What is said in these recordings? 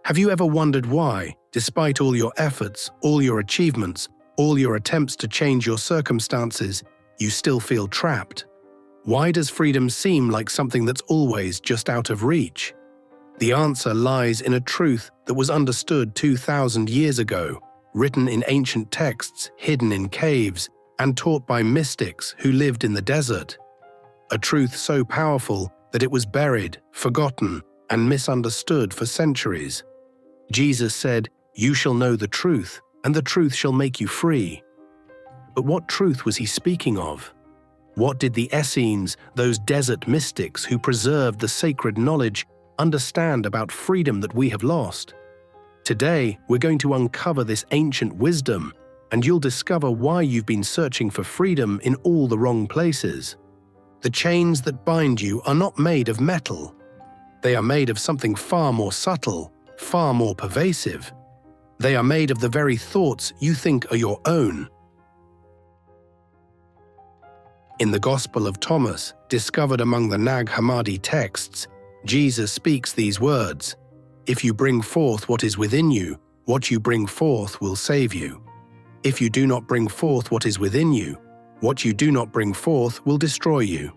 Have you ever wondered why, despite all your efforts, all your achievements, all your attempts to change your circumstances, you still feel trapped? Why does freedom seem like something that's always just out of reach? The answer lies in a truth that was understood 2,000 years ago, written in ancient texts, hidden in caves, and taught by mystics who lived in the desert. A truth so powerful that it was buried, forgotten, and misunderstood for centuries. Jesus said, "You shall know the truth, and the truth shall make you free." But what truth was he speaking of? What did the Essenes, those desert mystics who preserved the sacred knowledge, understand about freedom that we have lost? Today, we're going to uncover this ancient wisdom, and you'll discover why you've been searching for freedom in all the wrong places. The chains that bind you are not made of metal. They are made of something far more subtle, far more pervasive. They are made of the very thoughts you think are your own. In the Gospel of Thomas, discovered among the Nag Hammadi texts, Jesus speaks these words, "If you bring forth what is within you, what you bring forth will save you. If you do not bring forth what is within you, what you do not bring forth will destroy you."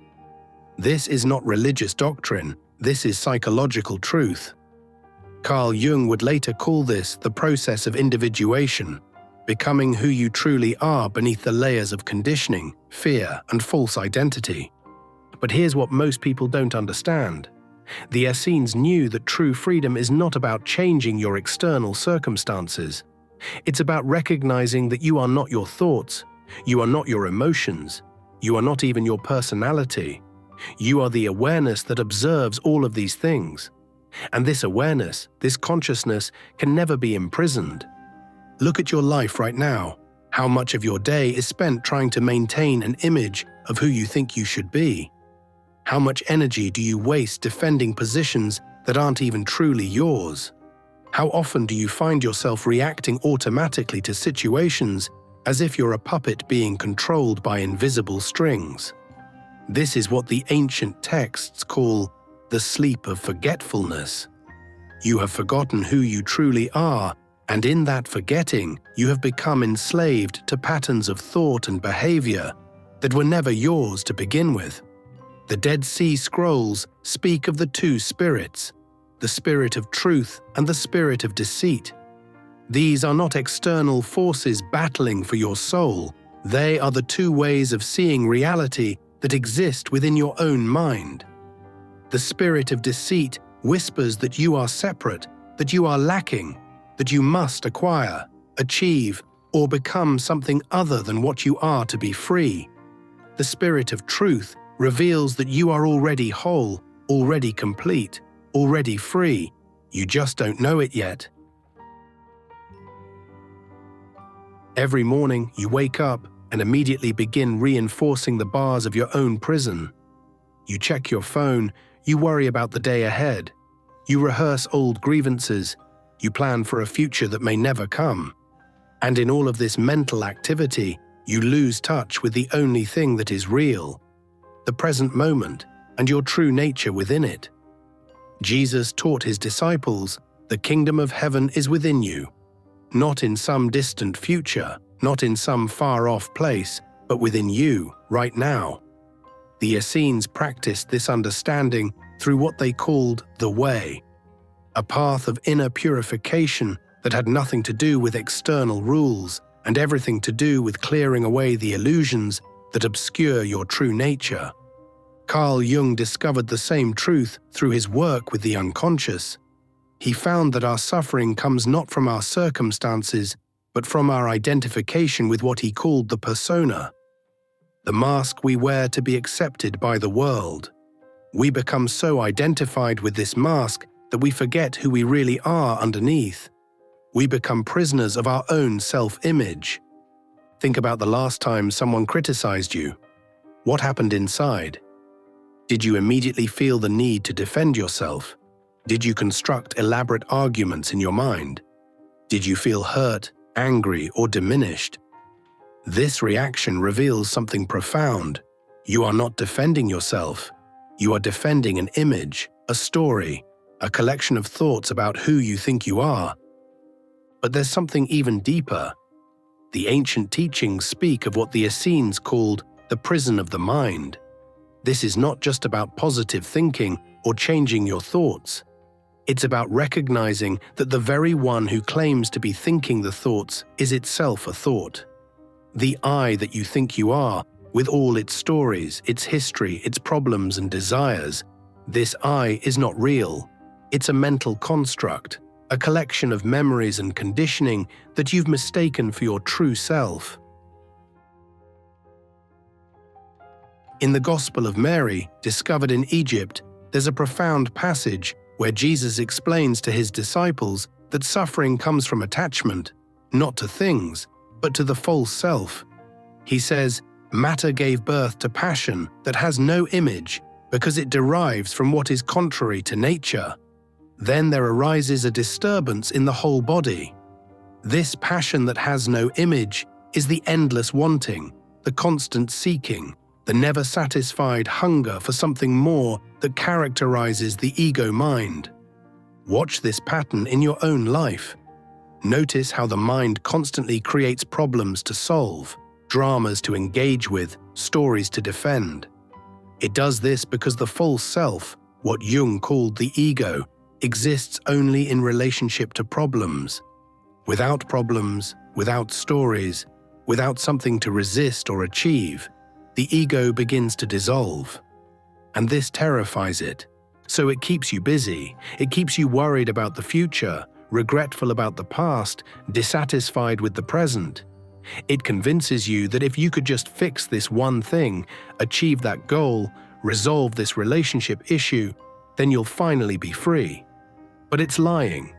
This is not religious doctrine, this is psychological truth. Carl Jung would later call this the process of individuation, becoming who you truly are beneath the layers of conditioning, fear, and false identity. But here's what most people don't understand. The Essenes knew that true freedom is not about changing your external circumstances. It's about recognizing that you are not your thoughts, you are not your emotions, you are not even your personality. You are the awareness that observes all of these things. And this awareness, this consciousness, can never be imprisoned. Look at your life right now. How much of your day is spent trying to maintain an image of who you think you should be? How much energy do you waste defending positions that aren't even truly yours? How often do you find yourself reacting automatically to situations as if you're a puppet being controlled by invisible strings? This is what the ancient texts call the sleep of forgetfulness. You have forgotten who you truly are, and in that forgetting, you have become enslaved to patterns of thought and behavior that were never yours to begin with. The Dead Sea Scrolls speak of the two spirits, the spirit of truth and the spirit of deceit. These are not external forces battling for your soul. They are the two ways of seeing reality that exist within your own mind. The spirit of deceit whispers that you are separate, that you are lacking, that you must acquire, achieve, or become something other than what you are to be free. The spirit of truth reveals that you are already whole, already complete, already free. You just don't know it yet. Every morning, you wake up and immediately begin reinforcing the bars of your own prison. You check your phone, you worry about the day ahead. You rehearse old grievances, you plan for a future that may never come. And in all of this mental activity, you lose touch with the only thing that is real, the present moment and your true nature within it. Jesus taught his disciples, "The kingdom of heaven is within you," not in some distant future, not in some far-off place, but within you, right now. The Essenes practiced this understanding through what they called the Way, a path of inner purification that had nothing to do with external rules and everything to do with clearing away the illusions that obscure your true nature. Carl Jung discovered the same truth through his work with the unconscious. He found that our suffering comes not from our circumstances, but from our identification with what he called the persona, the mask we wear to be accepted by the world. We become so identified with this mask that we forget who we really are underneath. We become prisoners of our own self-image. Think about the last time someone criticized you. What happened inside? Did you immediately feel the need to defend yourself? Did you construct elaborate arguments in your mind? Did you feel hurt, angry, or diminished? This reaction reveals something profound. You are not defending yourself. You are defending an image, a story, a collection of thoughts about who you think you are. But there's something even deeper. The ancient teachings speak of what the Essenes called the prison of the mind. This is not just about positive thinking or changing your thoughts. It's about recognizing that the very one who claims to be thinking the thoughts is itself a thought. The I that you think you are, with all its stories, its history, its problems and desires, this I is not real. It's a mental construct, a collection of memories and conditioning that you've mistaken for your true self. In the Gospel of Mary, discovered in Egypt, there's a profound passage where Jesus explains to his disciples that suffering comes from attachment, not to things, but to the false self. He says, "Matter gave birth to passion that has no image because it derives from what is contrary to nature. Then there arises a disturbance in the whole body. This passion that has no image is the endless wanting, the constant seeking, the never-satisfied hunger for something more that characterizes the ego mind. Watch this pattern in your own life. Notice how the mind constantly creates problems to solve, dramas to engage with, stories to defend. It does this because the false self, what Jung called the ego, exists only in relationship to problems. Without problems, without stories, without something to resist or achieve, the ego begins to dissolve. And this terrifies it. So it keeps you busy, it keeps you worried about the future, regretful about the past, dissatisfied with the present. It convinces you that if you could just fix this one thing, achieve that goal, resolve this relationship issue, then you'll finally be free. But it's lying.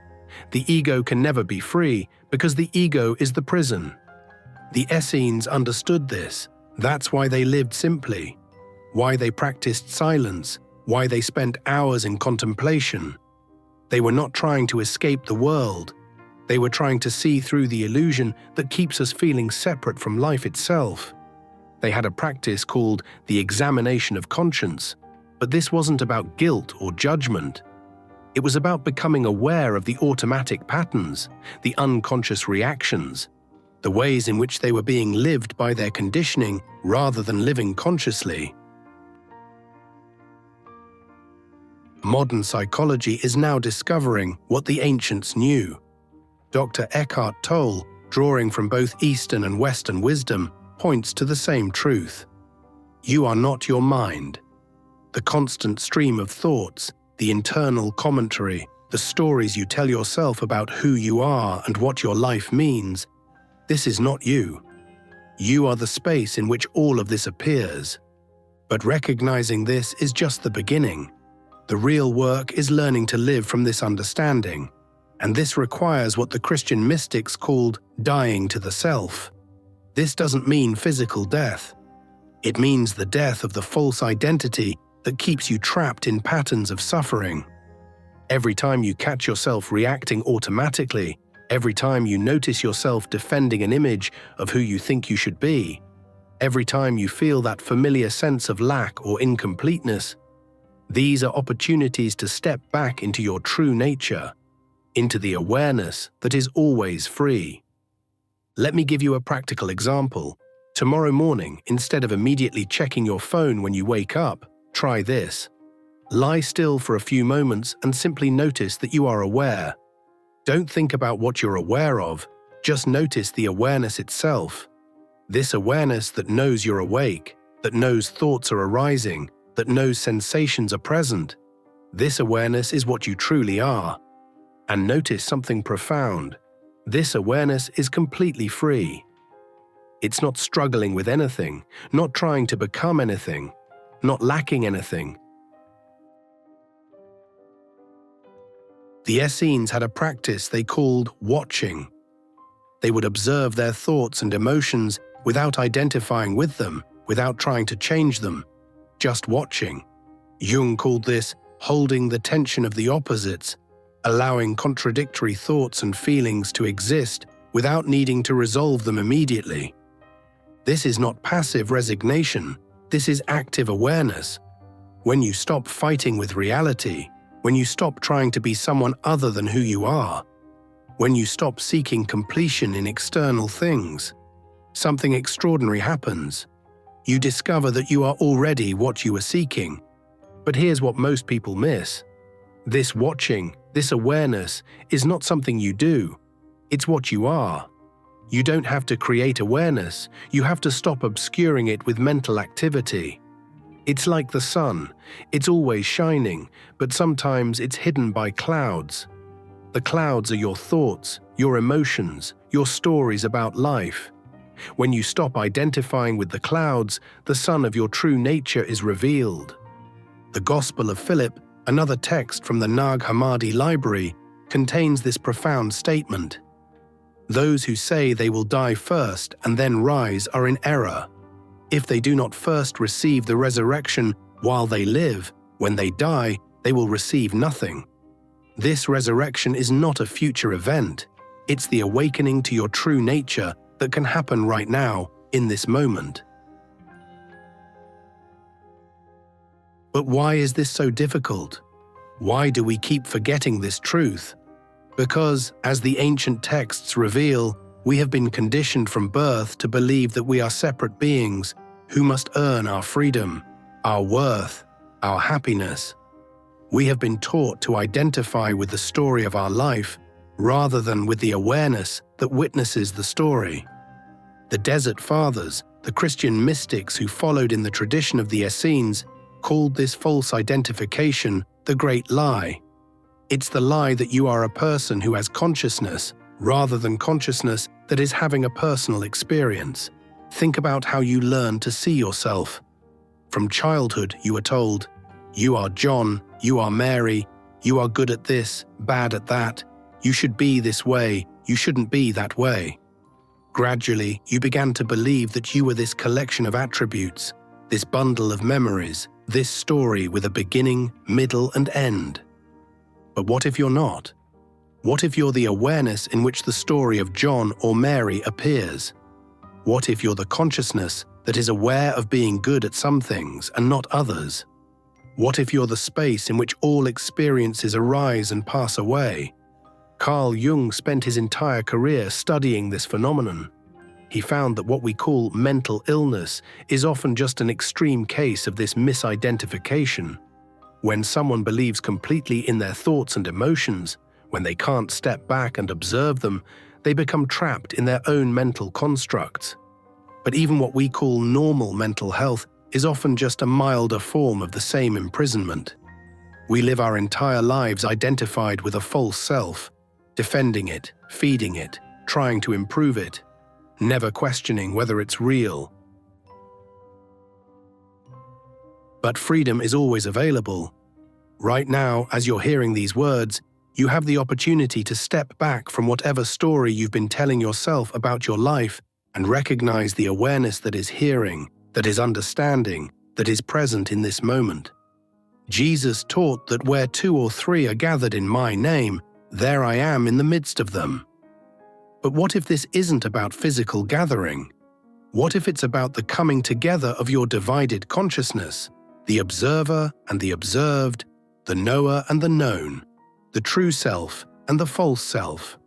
The ego can never be free because the ego is the prison. The Essenes understood this. That's why they lived simply, why they practiced silence, why they spent hours in contemplation. They were not trying to escape the world. They were trying to see through the illusion that keeps us feeling separate from life itself. They had a practice called the examination of conscience, but this wasn't about guilt or judgment. It was about becoming aware of the automatic patterns, the unconscious reactions, the ways in which they were being lived by their conditioning rather than living consciously. Modern psychology is now discovering what the ancients knew. Dr. Eckhart Tolle, drawing from both Eastern and Western wisdom, points to the same truth. You are not your mind. The constant stream of thoughts, the internal commentary, the stories you tell yourself about who you are and what your life means, this is not you. You are the space in which all of this appears. But recognizing this is just the beginning. The real work is learning to live from this understanding, and this requires what the Christian mystics called dying to the self. This doesn't mean physical death. It means the death of the false identity that keeps you trapped in patterns of suffering. Every time you catch yourself reacting automatically, every time you notice yourself defending an image of who you think you should be, every time you feel that familiar sense of lack or incompleteness, these are opportunities to step back into your true nature, into the awareness that is always free. Let me give you a practical example. Tomorrow morning, instead of immediately checking your phone when you wake up, try this. Lie still for a few moments and simply notice that you are aware. Don't think about what you're aware of, just notice the awareness itself. This awareness that knows you're awake, that knows thoughts are arising, that knows sensations are present. This awareness is what you truly are. And notice something profound. This awareness is completely free. It's not struggling with anything, not trying to become anything, not lacking anything. The Essenes had a practice they called watching. They would observe their thoughts and emotions without identifying with them, without trying to change them, just watching. Jung called this holding the tension of the opposites, allowing contradictory thoughts and feelings to exist without needing to resolve them immediately. This is not passive resignation, this is active awareness. When you stop fighting with reality, when you stop trying to be someone other than who you are, when you stop seeking completion in external things, something extraordinary happens. You discover that you are already what you are seeking. But here's what most people miss. This watching, this awareness, is not something you do. It's what you are. You don't have to create awareness, you have to stop obscuring it with mental activity. It's like the sun. It's always shining, but sometimes it's hidden by clouds. The clouds are your thoughts, your emotions, your stories about life. When you stop identifying with the clouds, the sun of your true nature is revealed. The Gospel of Philip, another text from the Nag Hammadi library, contains this profound statement. Those who say they will die first and then rise are in error. If they do not first receive the resurrection while they live, when they die, they will receive nothing. This resurrection is not a future event. It's the awakening to your true nature that can happen right now, in this moment. But why is this so difficult? Why do we keep forgetting this truth? Because, as the ancient texts reveal, we have been conditioned from birth to believe that we are separate beings who must earn our freedom, our worth, our happiness. We have been taught to identify with the story of our life rather than with the awareness that witnesses the story. The Desert Fathers, the Christian mystics who followed in the tradition of the Essenes, called this false identification the Great Lie. It's the lie that you are a person who has consciousness, rather than consciousness that is having a personal experience. Think about how you learn to see yourself. From childhood, you are told, you are John, you are Mary, you are good at this, bad at that, you should be this way, you shouldn't be that way. Gradually, you began to believe that you were this collection of attributes, this bundle of memories, this story with a beginning, middle, and end. But what if you're not? What if you're the awareness in which the story of John or Mary appears? What if you're the consciousness that is aware of being good at some things and not others? What if you're the space in which all experiences arise and pass away? Carl Jung spent his entire career studying this phenomenon. He found that what we call mental illness is often just an extreme case of this misidentification. When someone believes completely in their thoughts and emotions, when they can't step back and observe them, they become trapped in their own mental constructs. But even what we call normal mental health is often just a milder form of the same imprisonment. We live our entire lives identified with a false self, defending it, feeding it, trying to improve it, never questioning whether it's real. But freedom is always available. Right now, as you're hearing these words, you have the opportunity to step back from whatever story you've been telling yourself about your life and recognize the awareness that is hearing, that is understanding, that is present in this moment. Jesus taught that where 2 or 3 are gathered in my name, there I am in the midst of them. But what if this isn't about physical gathering? What if it's about the coming together of your divided consciousness, the observer and the observed, the knower and the known, the true self and the false self?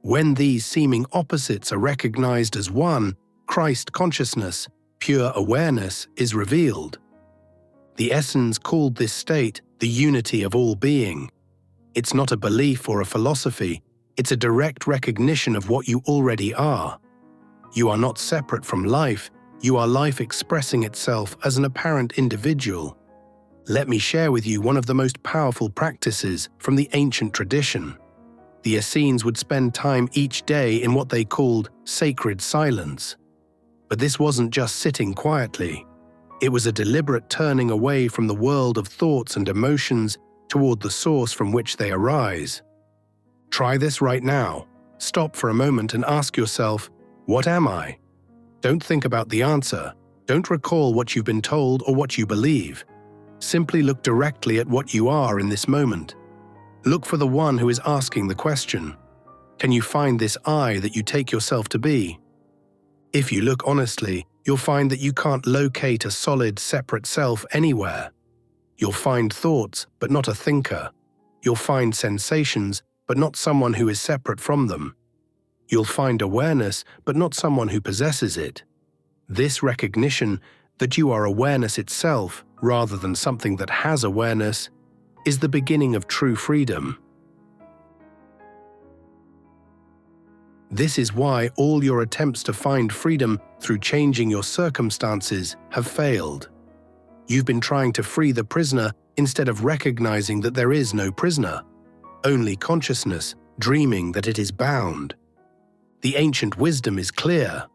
When these seeming opposites are recognized as one, Christ consciousness, pure awareness, is revealed. The Essenes called this state the unity of all being. It's not a belief or a philosophy, it's a direct recognition of what you already are. You are not separate from life, you are life expressing itself as an apparent individual. Let me share with you one of the most powerful practices from the ancient tradition. The Essenes would spend time each day in what they called sacred silence. But this wasn't just sitting quietly. It was a deliberate turning away from the world of thoughts and emotions toward the source from which they arise. Try this right now. Stop for a moment and ask yourself, what am I? Don't think about the answer. Don't recall what you've been told or what you believe. Simply look directly at what you are in this moment. Look for the one who is asking the question. Can you find this I that you take yourself to be? If you look honestly, you'll find that you can't locate a solid, separate self anywhere. You'll find thoughts, but not a thinker. You'll find sensations, but not someone who is separate from them. You'll find awareness, but not someone who possesses it. This recognition that you are awareness itself, rather than something that has awareness, is the beginning of true freedom. This is why all your attempts to find freedom through changing your circumstances have failed. You've been trying to free the prisoner instead of recognizing that there is no prisoner, only consciousness, dreaming that it is bound. The ancient wisdom is clear.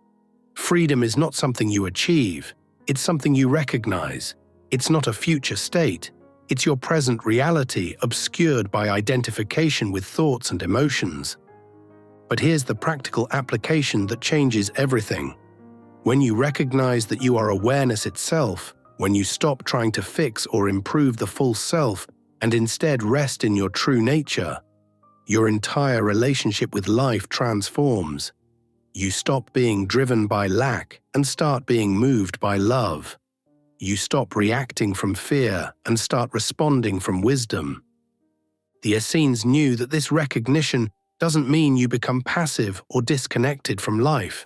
Freedom is not something you achieve, it's something you recognize. It's not a future state, it's your present reality obscured by identification with thoughts and emotions. But here's the practical application that changes everything. When you recognize that you are awareness itself, when you stop trying to fix or improve the false self and instead rest in your true nature, your entire relationship with life transforms. You stop being driven by lack and start being moved by love. You stop reacting from fear and start responding from wisdom. The Essenes knew that this recognition doesn't mean you become passive or disconnected from life.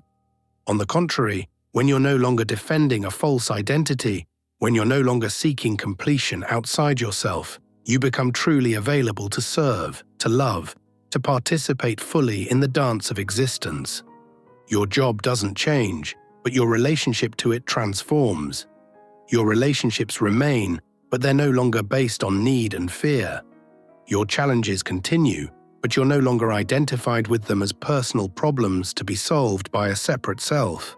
On the contrary, when you're no longer defending a false identity, when you're no longer seeking completion outside yourself, you become truly available to serve, to love, to participate fully in the dance of existence. Your job doesn't change, but your relationship to it transforms. Your relationships remain, but they're no longer based on need and fear. Your challenges continue, but you're no longer identified with them as personal problems to be solved by a separate self.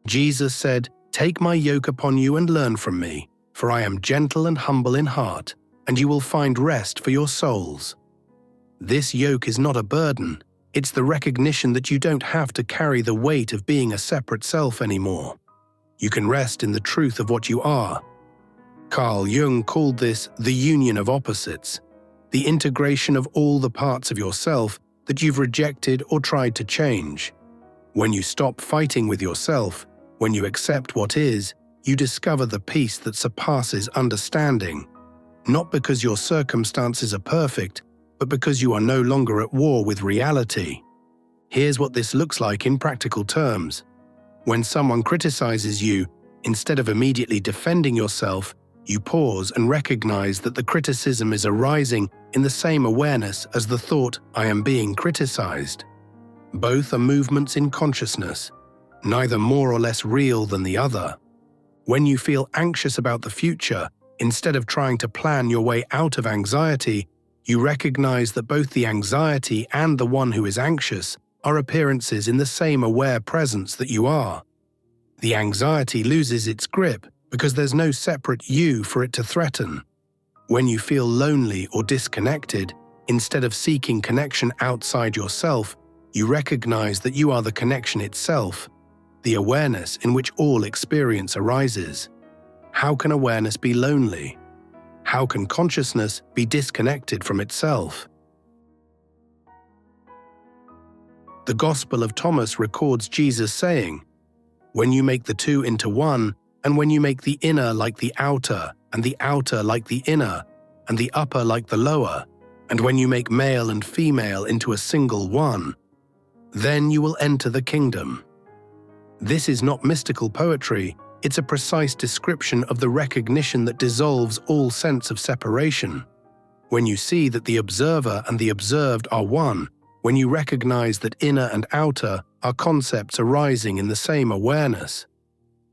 Jesus said, "Take my yoke upon you and learn from me, for I am gentle and humble in heart, and you will find rest for your souls." This yoke is not a burden, it's the recognition that you don't have to carry the weight of being a separate self anymore. You can rest in the truth of what you are. Carl Jung called this the union of opposites, the integration of all the parts of yourself that you've rejected or tried to change. When you stop fighting with yourself, when you accept what is, you discover the peace that surpasses understanding, not because your circumstances are perfect, but because you are no longer at war with reality. Here's what this looks like in practical terms. When someone criticizes you, instead of immediately defending yourself, you pause and recognize that the criticism is arising in the same awareness as the thought, "I am being criticized." Both are movements in consciousness, neither more or less real than the other. When you feel anxious about the future, instead of trying to plan your way out of anxiety, you recognize that both the anxiety and the one who is anxious are appearances in the same aware presence that you are. The anxiety loses its grip because there's no separate you for it to threaten. When you feel lonely or disconnected, instead of seeking connection outside yourself, you recognize that you are the connection itself, the awareness in which all experience arises. How can awareness be lonely? How can consciousness be disconnected from itself? The Gospel of Thomas records Jesus saying, "When you make the two into one, and when you make the inner like the outer, and the outer like the inner, and the upper like the lower, and when you make male and female into a single one, then you will enter the kingdom." This is not mystical poetry, it's a precise description of the recognition that dissolves all sense of separation. When you see that the observer and the observed are one, when you recognize that inner and outer are concepts arising in the same awareness,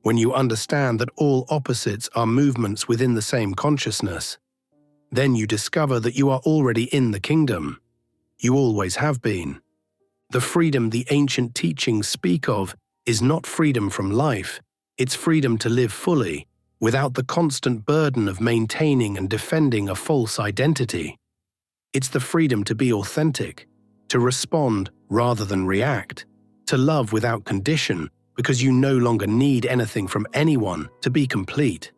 when you understand that all opposites are movements within the same consciousness, then you discover that you are already in the kingdom. You always have been. The freedom the ancient teachings speak of is not freedom from life, it's freedom to live fully, without the constant burden of maintaining and defending a false identity. It's the freedom to be authentic, to respond rather than react, to love without condition, because you no longer need anything from anyone to be complete.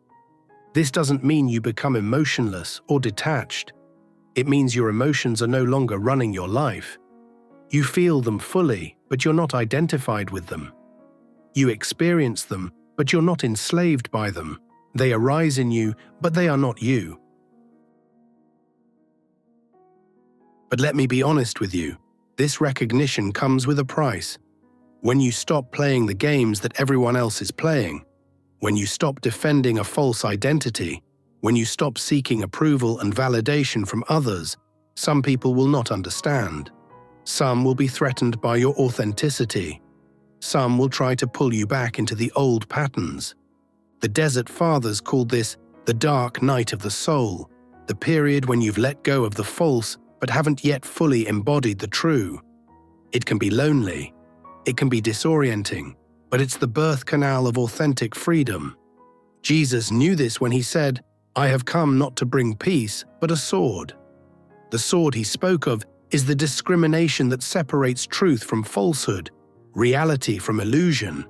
This doesn't mean you become emotionless or detached. It means your emotions are no longer running your life. You feel them fully, but you're not identified with them. You experience them, but you're not enslaved by them. They arise in you, but they are not you. But let me be honest with you, this recognition comes with a price. When you stop playing the games that everyone else is playing, when you stop defending a false identity, when you stop seeking approval and validation from others, some people will not understand. Some will be threatened by your authenticity. Some will try to pull you back into the old patterns. The Desert Fathers called this the dark night of the soul, the period when you've let go of the false but haven't yet fully embodied the true. It can be lonely. It can be disorienting, but it's the birth canal of authentic freedom. Jesus knew this when he said, "I have come not to bring peace, but a sword." The sword he spoke of is the discrimination that separates truth from falsehood, reality from illusion,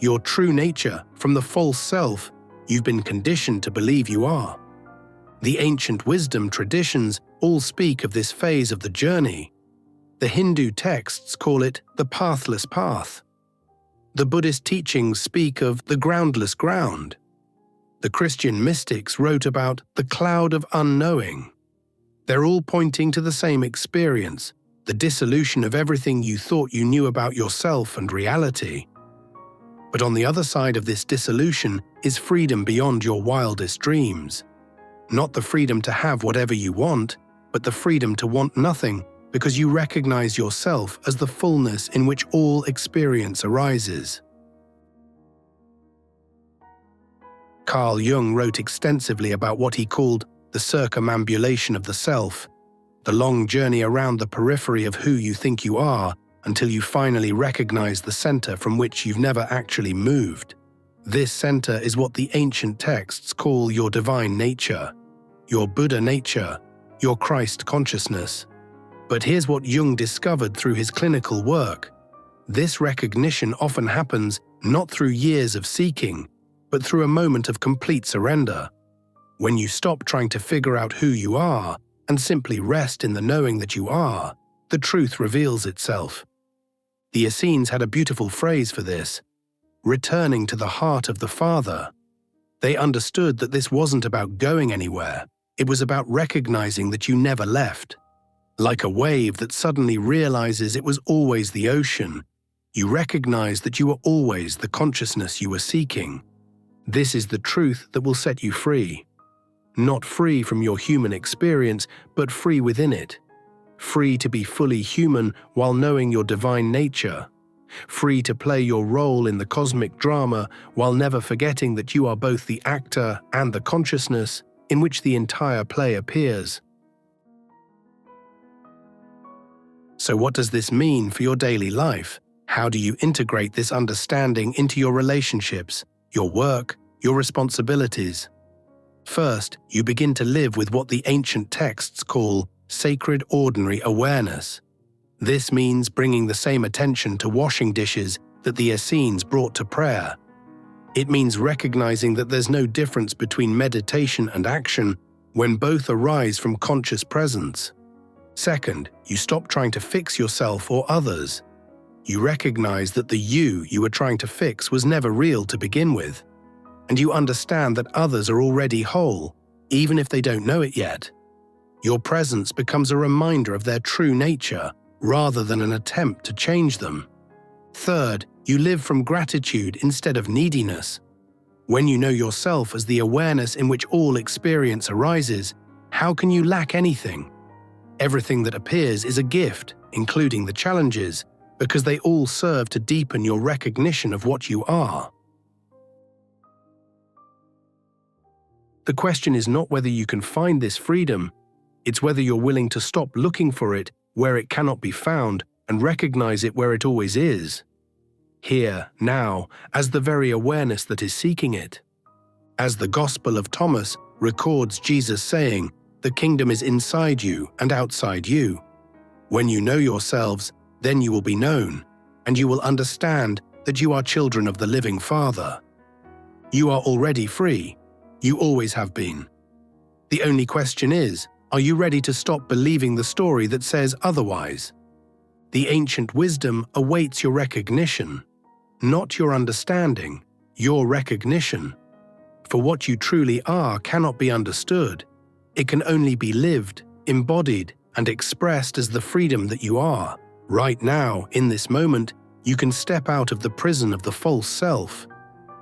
your true nature from the false self you've been conditioned to believe you are. The ancient wisdom traditions all speak of this phase of the journey. The Hindu texts call it the pathless path. The Buddhist teachings speak of the groundless ground. The Christian mystics wrote about the cloud of unknowing. They're all pointing to the same experience, the dissolution of everything you thought you knew about yourself and reality. But on the other side of this dissolution is freedom beyond your wildest dreams. Not the freedom to have whatever you want, but the freedom to want nothing because you recognize yourself as the fullness in which all experience arises. Carl Jung wrote extensively about what he called the circumambulation of the self, the long journey around the periphery of who you think you are until you finally recognize the center from which you've never actually moved. This center is what the ancient texts call your divine nature, your Buddha nature, your Christ consciousness. But here's what Jung discovered through his clinical work. This recognition often happens not through years of seeking, but through a moment of complete surrender. When you stop trying to figure out who you are and simply rest in the knowing that you are, the truth reveals itself. The Essenes had a beautiful phrase for this: returning to the heart of the Father. They understood that this wasn't about going anywhere. It was about recognizing that you never left. Like a wave that suddenly realizes it was always the ocean, you recognize that you were always the consciousness you were seeking. This is the truth that will set you free. Not free from your human experience, but free within it. Free to be fully human while knowing your divine nature. Free to play your role in the cosmic drama while never forgetting that you are both the actor and the consciousness in which the entire play appears. So what does this mean for your daily life? How do you integrate this understanding into your relationships, your work, your responsibilities? First, you begin to live with what the ancient texts call sacred ordinary awareness. This means bringing the same attention to washing dishes that the Essenes brought to prayer. It means recognizing that there's no difference between meditation and action when both arise from conscious presence. Second, you stop trying to fix yourself or others. You recognize that the you were trying to fix was never real to begin with. And you understand that others are already whole, even if they don't know it yet. Your presence becomes a reminder of their true nature, rather than an attempt to change them. Third, you live from gratitude instead of neediness. When you know yourself as the awareness in which all experience arises, how can you lack anything? Everything that appears is a gift, including the challenges, because they all serve to deepen your recognition of what you are. The question is not whether you can find this freedom, it's whether you're willing to stop looking for it where it cannot be found and recognize it where it always is. Here, now, as the very awareness that is seeking it. As the Gospel of Thomas records Jesus saying, "The kingdom is inside you and outside you. When you know yourselves, then you will be known, and you will understand that you are children of the living Father. You are already free. You always have been. The only question is, are you ready to stop believing the story that says otherwise? The ancient wisdom awaits your recognition, not your understanding, your recognition. For what you truly are cannot be understood. It can only be lived, embodied, and expressed as the freedom that you are. Right now, in this moment, you can step out of the prison of the false self.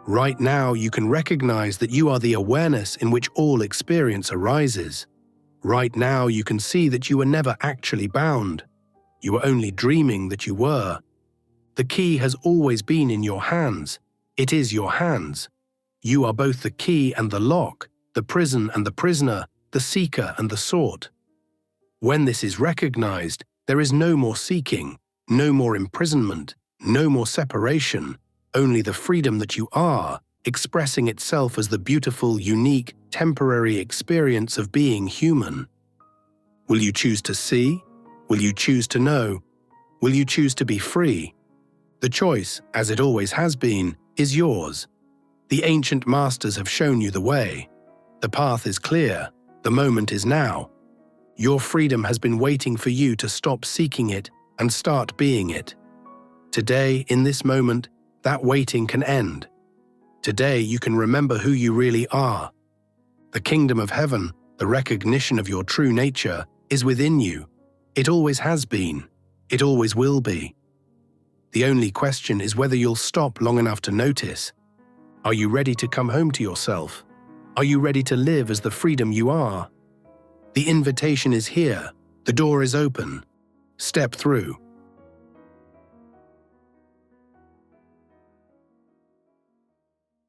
Right now, you can recognize that you are the awareness in which all experience arises. Right now, you can see that you were never actually bound. You were only dreaming that you were. The key has always been in your hands. It is your hands. You are both the key and the lock, the prison and the prisoner, the seeker and the sought. When this is recognized, there is no more seeking, no more imprisonment, no more separation, only the freedom that you are, expressing itself as the beautiful, unique, temporary experience of being human. Will you choose to see? Will you choose to know? Will you choose to be free? The choice, as it always has been, is yours. The ancient masters have shown you the way. The path is clear. The moment is now. Your freedom has been waiting for you to stop seeking it and start being it. Today, in this moment, that waiting can end. Today, you can remember who you really are. The kingdom of heaven, the recognition of your true nature, is within you. It always has been. It always will be. The only question is whether you'll stop long enough to notice. Are you ready to come home to yourself? Are you ready to live as the freedom you are? The invitation is here. The door is open. Step through.